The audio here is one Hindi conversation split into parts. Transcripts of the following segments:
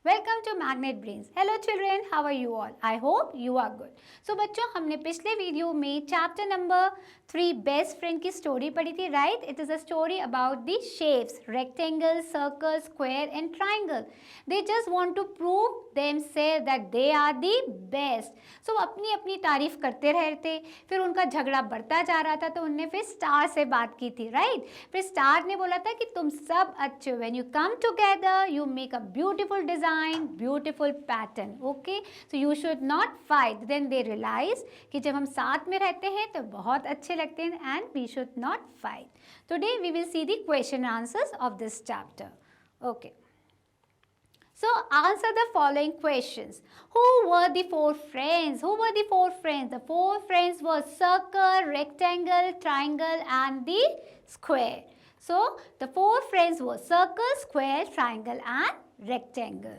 Welcome to magnet brains. Hello children, how are you all? I hope you are good. So बच्चों, हमने पिछले वीडियो में चैप्टर नंबर 3 बेस्ट फ्रेंड की स्टोरी पढ़ी थी, right? It is a story about the shapes rectangle, circle, square and triangle. They just want to prove themselves that they are the best. So अपनी अपनी तारीफ करते रहे थे। फिर उनका झगड़ा बढ़ता जा रहा था, तो उनने फिर स्टार से बात की थी, राइट? फिर स्टार ने बोला था कि तुम सब अच्छे हो, when you come together you make a beautiful design, beautiful pattern. Okay, so you should not fight. Then they realize कि जब हम साथ में रहते हैं तो बहुत अच्छे लगते हैं and we should not fight. Today we will see the question answers of this chapter. Okay, so answer the following questions. Who were the four friends? Who were the four friends? The four friends were circle, rectangle, triangle and the square. So the four friends were circle, square, triangle and rectangle.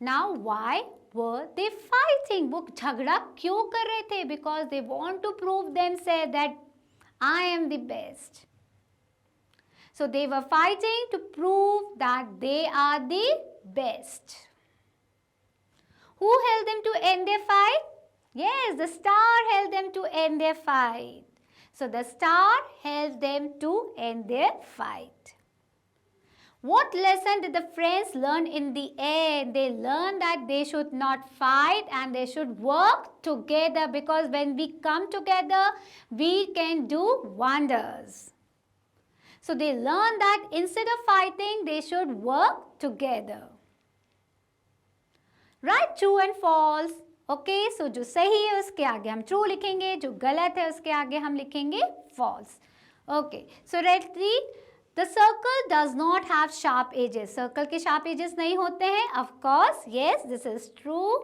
Now why were they fighting? वो झगड़ा क्यों कर रहे थे? Because they want to prove themselves that I am the best. So they were fighting to prove that they are the best. Who helped them to end their fight? Yes, the star helped them to end their fight. So the star helped them to end their fight. What lesson did the friends learn in the end? They learned that they should not fight and they should work together, because when we come together, we can do wonders. So they learned that instead of fighting, they should work together. Write true and false. Okay, so जो सही है उसके आगे हम true लिखेंगे, जो गलत है उसके आगे हम लिखेंगे false. Okay, so let's read. The circle does not have sharp edges. Circle के sharp edges नहीं होते हैं. Of course, yes, this is true.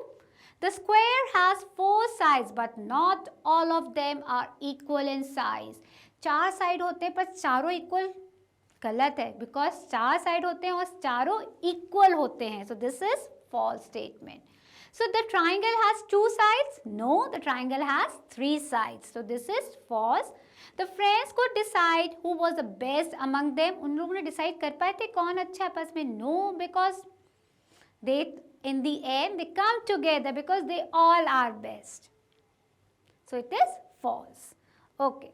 The square has 4 sides, but not all of them are equal in size. 4 side होते हैं पर चारों इक्वल गलत है, because 4 साइड होते हैं और चारों इक्वल होते हैं. So this is false statement. So the triangle has 2 sides? No, the triangle has 3 sides. So this is false. The friends could decide who was the best among them. उन लोगों ने decide कर पाए थे कौन अच्छा है आपस में? No, because they in the end they come together because they all are best. So it is false. Okay.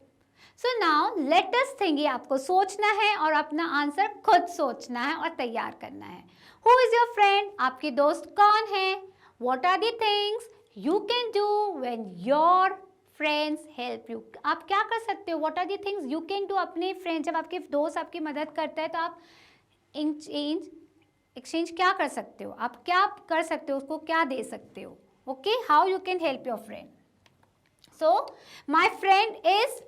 So now let us think. ये आपको सोचना है और अपना आंसर खुद सोचना है और तैयार करना है. Who is your friend? आपके दोस्त कौन है? What are the things you can do when your friends help you? आप क्या कर सकते हो? What are the things you can do? अपने फ्रेंड, जब आपके दोस्त आपकी मदद करता है तो आप एक्सचेंज क्या कर सकते हो? आप क्या कर सकते हो? उसको क्या दे सकते हो? Okay, how you can help your friend? So my friend is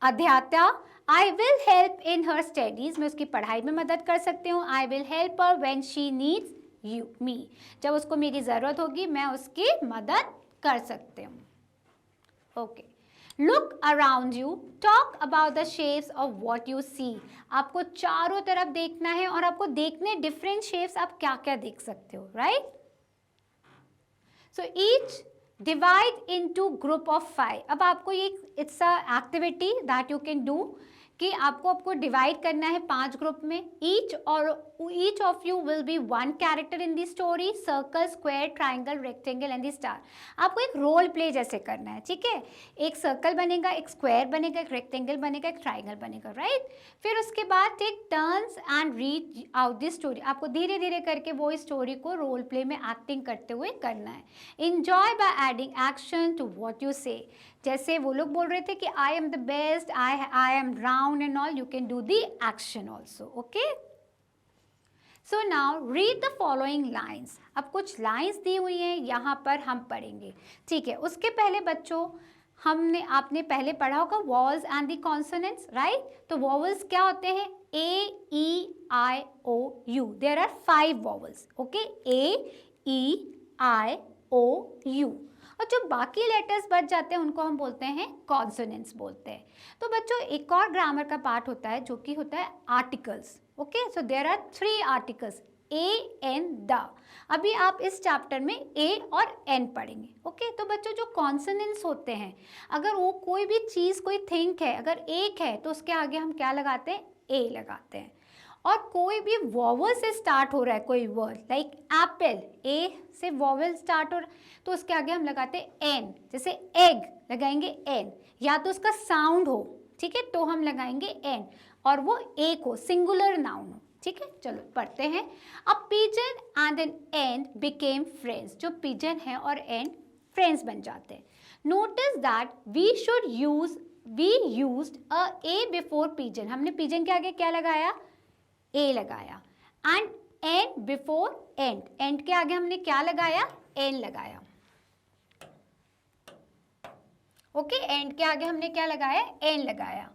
अध्यात्या. I will help in her studies. मैं उसकी पढ़ाई में मदद कर सकती हूँ. I will help her when she needs me. जब उसको मेरी ज़रूरत होगी मैं उसकी मदद कर सकती हूँ. Okay, look around you. Talk about the shapes of what you see. आपको चारों तरफ देखना है और आपको देखने डिफरेंट शेप्स आप क्या क्या देख सकते हो, right? So each divide into group of 5. अब आपको ये it's a activity that you can do कि आपको डिवाइड करना है 5 ग्रुप में. Each of you will be 1 character in the story. Circle, square, triangle, rectangle and the star. आपको एक रोल प्ले जैसे करना है, ठीक है? एक सर्कल बनेगा, एक स्क्वायर बनेगा, एक रेक्टेंगल बनेगा, एक ट्राइंगल बनेगा, राइट? फिर उसके बाद take turns and read out the story. आपको धीरे धीरे करके वो स्टोरी को रोल प्ले में एक्टिंग करते हुए करना है. Enjoy by adding action to what you say. जैसे वो लोग बोल रहे थे कि I am the best, I am round and all, you can do the action also. Okay, so now read the following lines. अब कुछ लाइन्स दी हुई हैं, यहाँ पर हम पढ़ेंगे, ठीक है? उसके पहले बच्चों आपने पहले पढ़ा होगा vowels and the consonants, right? तो वॉवल्स क्या होते हैं? A, E, I, O, U. There are 5 vowels. Okay, A, E, I, O, U. और जो बाकी लेटर्स बच जाते हैं उनको हम बोलते हैं कॉन्सोनेंट्स बोलते हैं. तो बच्चों एक और ग्रामर का पार्ट होता है जो कि होता है articles. Okay, so there are 3 articles, a, an, the. अभी आप इस चैप्टर में ए और एन पढ़ेंगे. ओके, तो बच्चों जो कॉन्सोनेंट्स होते हैं, अगर वो कोई भी चीज़, कोई थिंग है, अगर एक है तो उसके आगे हम क्या लगाते हैं? ए लगाते हैं. और कोई भी वॉवल से स्टार्ट हो रहा है कोई वर्ड, लाइक एप्पल, ए से वॉवल स्टार्ट हो रहा है तो उसके आगे हम लगाते हैं एन, जैसे एग लगाएंगे एन, या तो उसका साउंड हो, ठीक है, तो हम लगाएंगे एन, और वो एक हो, सिंगुलर नाउन हो, ठीक है। चलो पढ़ते हैं। A pigeon and an ant became friends, जो पिजन है और एंड फ्रेंड्स बन जाते हैं। Notice that we used a A before pigeon, हमने पिजन के आगे क्या लगाया, ए लगाया, and an before ant, ant के आगे हमने क्या लगाया, एन लगाया, ओके, एंड के आगे हमने क्या लगाया, एन लगाया।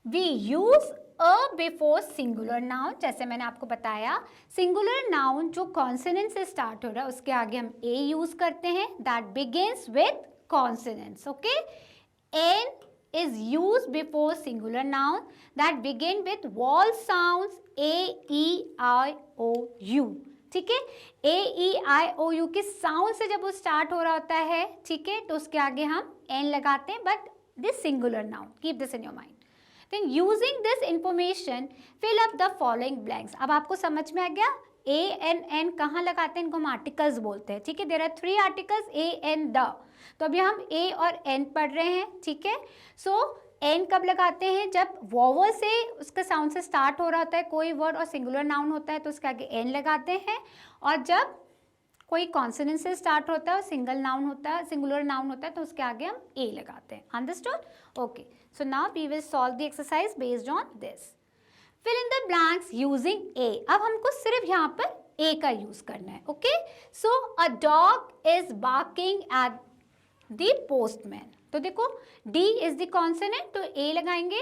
We use a before singular noun, जैसे मैंने आपको बताया सिंगुलर नाउन जो कॉन्सोनेंट से स्टार्ट हो रहा है उसके आगे हम ए यूज करते हैं, that begins with consonants, okay. An is used before singular noun that begin with vowel sounds a e i o u, ठीक है। a e i o u के साउंड से जब वो स्टार्ट हो रहा होता है, ठीक है, तो उसके आगे हम n लगाते हैं, but this singular noun, keep this in your mind. Then using this information fill up the following blanks. अब आपको समझ में आ गया ए एन एन कहाँ लगाते हैं, इनको हम आर्टिकल्स बोलते हैं, ठीक है। There are 3 articles a an the, तो अभी हम ए और एन पढ़ रहे हैं, ठीक है। सो एन कब लगाते हैं, जब वॉवल से उसका साउंड से स्टार्ट हो रहा होता है कोई वर्ड और सिंगुलर नाउन होता है तो उसके आगे एन लगाते हैं, और जब कोई कॉन्सोनेंट से स्टार्ट होता है और सिंगल नाउन होता है, सिंगुलर नाउन होता है तो उसके आगे हम ए लगाते हैं। Understood? Okay, so now we will solve the exercise based on this. Fill in the blanks using a. अब हमको सिर्फ यहाँ पर ए का यूज करना है, okay. So a dog is barking at the postman, तो देखो डी इज द कॉन्सोनेंट तो ए लगाएंगे।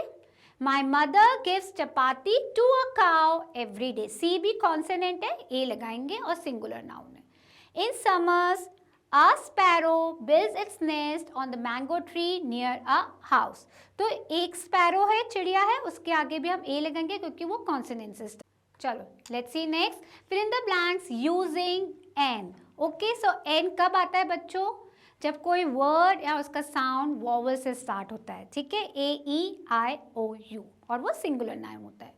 My mother gives chapati to a cow every day, C भी कॉन्सोनेंट है, ए लगाएंगे और सिंगुलर नाउन है। In summers a sparrow builds its nest on the mango tree near a house, तो एक स्पैरो है, चिड़िया है, उसके आगे भी हम ए लगाएंगे क्योंकि वो कॉन्सोनेंट से। चलो let's see next. Fill in the blanks using an, okay. So an कब आता है बच्चों, जब कोई वर्ड या उसका साउंड वॉवल से स्टार्ट होता है, ठीक है, ए ई आई ओ यू, और वो सिंगुलर नाउन होता है।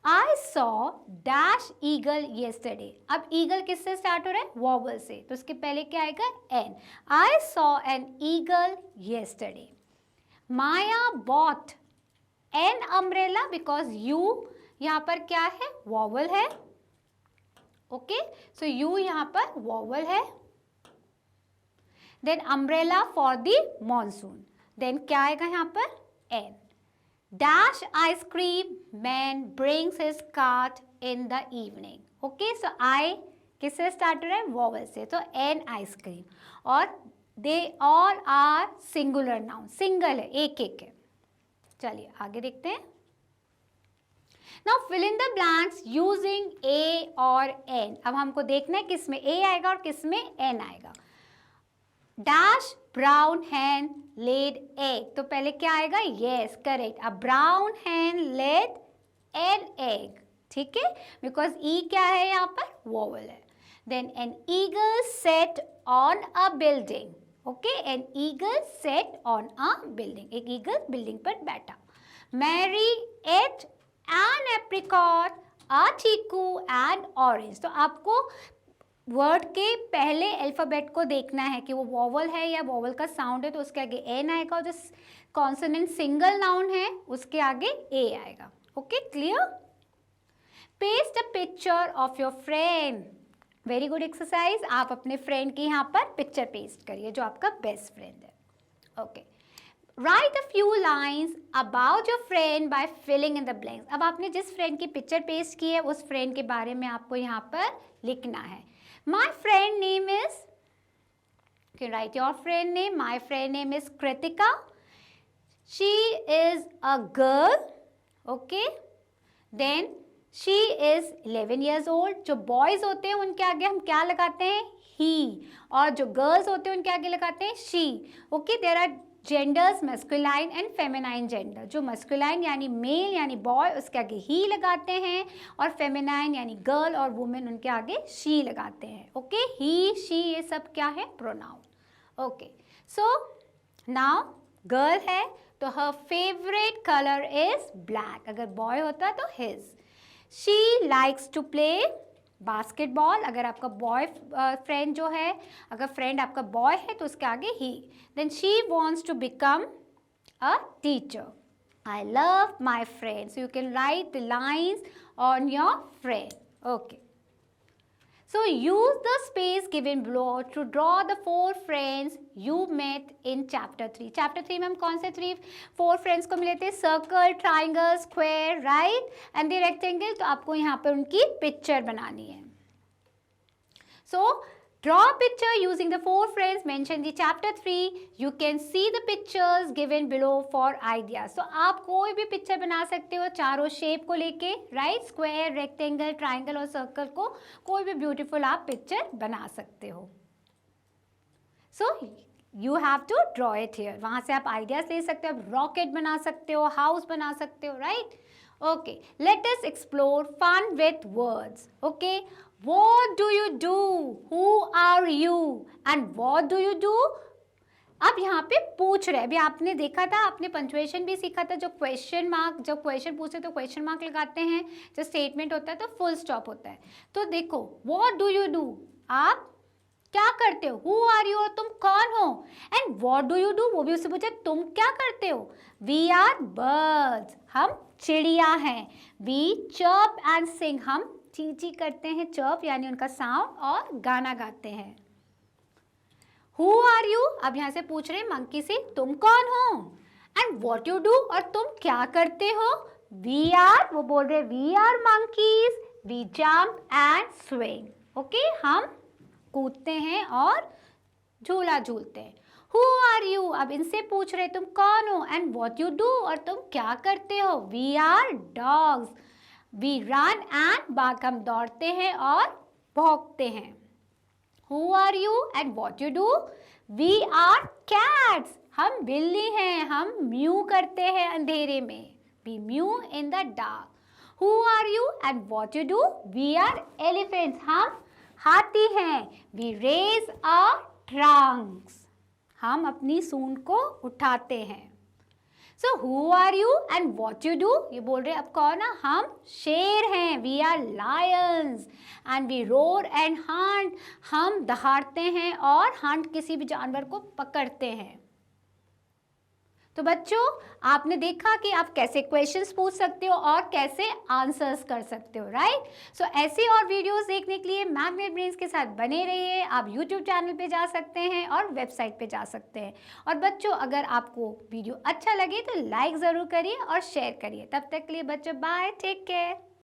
I saw dash eagle yesterday, अब ईगल किससे स्टार्ट हो रहा है, वॉवल से, तो उसके पहले क्या आएगा, N. I saw an eagle yesterday. Maya bought an umbrella because you यहाँ पर क्या है, वॉवल है, ओके। सो यू यहाँ पर वॉवल है। Then umbrella for the monsoon, then क्या आएगा यहाँ पर, an. Dash ice cream man brings his cart in the evening, okay, so I किससे स्टार्ट हो रहा है, वॉवल से, तो एन आइसक्रीम, और they all are singular noun, single है, एक एक है। चलिए आगे देखते हैं। Now fill in the blanks using a और एन। अब हमको देखना है किस में ए आएगा और किस में एन आएगा। Dash brown hen laid egg, तो पहले क्या आएगा, yes correct, a brown hen laid an egg, ठीक है, बिकॉज ई क्या है यहाँ पर, वॉवल है। Then an eagle sat on a building, okay, an eagle sat on a building, एक ईगल बिल्डिंग पर बैठा। Mary ate an apricot, a chikoo and orange, तो आपको वर्ड के पहले अल्फाबेट को देखना है कि वो वॉवल है या वॉवल का साउंड है, तो उसके आगे एन आएगा, और जो कॉन्सोनेंट सिंगल नाउन है उसके आगे ए आएगा, okay, clear. Paste a picture of your friend, very good exercise. आप अपने फ्रेंड की यहाँ पर पिक्चर पेस्ट करिए जो आपका बेस्ट फ्रेंड है, okay. Write a few lines about your friend by filling in the blanks. अब आपने जिस फ्रेंड की पिक्चर पेस्ट की है उस फ्रेंड के बारे में आपको यहाँ पर लिखना है। My friend name is, you can write your friend name. My friend name is Kritika. She is a girl, okay. Then she is 11 years old. जो boys होते हैं उनके आगे हम क्या लगाते हैं, he, और जो girls होते हैं उनके आगे लगाते हैं she, okay. There are genders masculine and feminine gender, जो मस्कुलाइन यानी मेल यानी बॉय उसके आगे ही लगाते हैं, और फेमिनाइन यानी गर्ल और वुमेन उनके आगे शी लगाते हैं, ओके। ही शी ये सब क्या है, pronoun, okay. So now girl है तो her favourite colour is black, अगर बॉय होता तो his. She likes to play basketball. अगर आपका बॉय फ्रेंड जो है, अगर फ्रेंड आपका बॉय है तो उसके आगे ही। Then she wants to become a teacher. I love my friends. You can write the lines on your friend. Okay. So use the space given below to draw the 4 friends you met in chapter 3. Chapter 3 में हम कौन से 4 friends को मिले थे? Circle, triangle, square, right? And the rectangle. तो आपको यहाँ पर उनकी picture बनानी है. So draw a picture using the 4 friends mentioned in chapter 3. You can see the pictures given below for ideas. So आप कोई भी पिक्चर बना सकते हो चारों शेप को लेके, राइट? स्क्वायर, रेक्टेंगल, ट्राइंगल और सर्कल को कोई भी ब्यूटीफुल आप पिक्चर बना सकते हो. So you have to draw it here. वहाँ से आप आइडियाज ले सकते हो, आप रॉकेट बना सकते हो, हाउस बना सकते हो, right? Okay, let us explore fun with words. Okay, what do you do? Who are you? And what do you do? अब यहाँ पे पूछ रहे, अभी आपने देखा था, आपने पंचुएशन भी सीखा था. जो क्वेश्चन मार्क, जब क्वेश्चन पूछते तो क्वेश्चन मार्क लगाते हैं, जब स्टेटमेंट होता है तो फुल स्टॉप होता है. तो देखो, what do you do? आप क्या करते हो? Who are you? तुम कौन हो? And what do you do? वो भी उससे पूछे, तुम क्या करते हो? We are birds. हम चिड़िया हैं. We chirp and sing. हम ची करते हैं, chirp यानी उनका साउंड, और गाना गाते हैं. Who are you? अब यहाँ से पूछ रहे मंकी से, तुम कौन हो? And what you do? और तुम क्या करते हो? We are, वो बोल रहे we are monkeys. We jump and swing. Okay, हम कूदते हैं और झूला झूलते हैं. Who are you? अब इनसे पूछ रहे तुम कौन हो? And what you do? और तुम क्या करते हो? We are dogs. We run and bark. हम दौड़ते हैं और भौंकते हैं. Who are you? And what you do? We are cats. हम बिल्ली हैं, हम म्यू करते हैं अंधेरे में. We mew in the dark. Who are you? And what you do? We are elephants. हम हाथी हैं. We raise our trunks. हम अपनी सूंड को उठाते हैं. So who are you and what you do? ये बोल रहे अब कौन है? हम शेर हैं. We are lions and we roar and hunt. हम दहाड़ते हैं और hunt किसी भी जानवर को पकड़ते हैं. तो बच्चों, आपने देखा कि आप कैसे क्वेश्चंस पूछ सकते हो और कैसे आंसर्स कर सकते हो, राइट? सो ऐसे और वीडियोस देखने के लिए मैग्नेट ब्रेन्स के साथ बने रहिए. आप यूट्यूब चैनल पे जा सकते हैं और वेबसाइट पे जा सकते हैं. और बच्चों, अगर आपको वीडियो अच्छा लगे तो लाइक ज़रूर करिए और शेयर करिए. तब तक के लिए बच्चों, बाय, टेक केयर.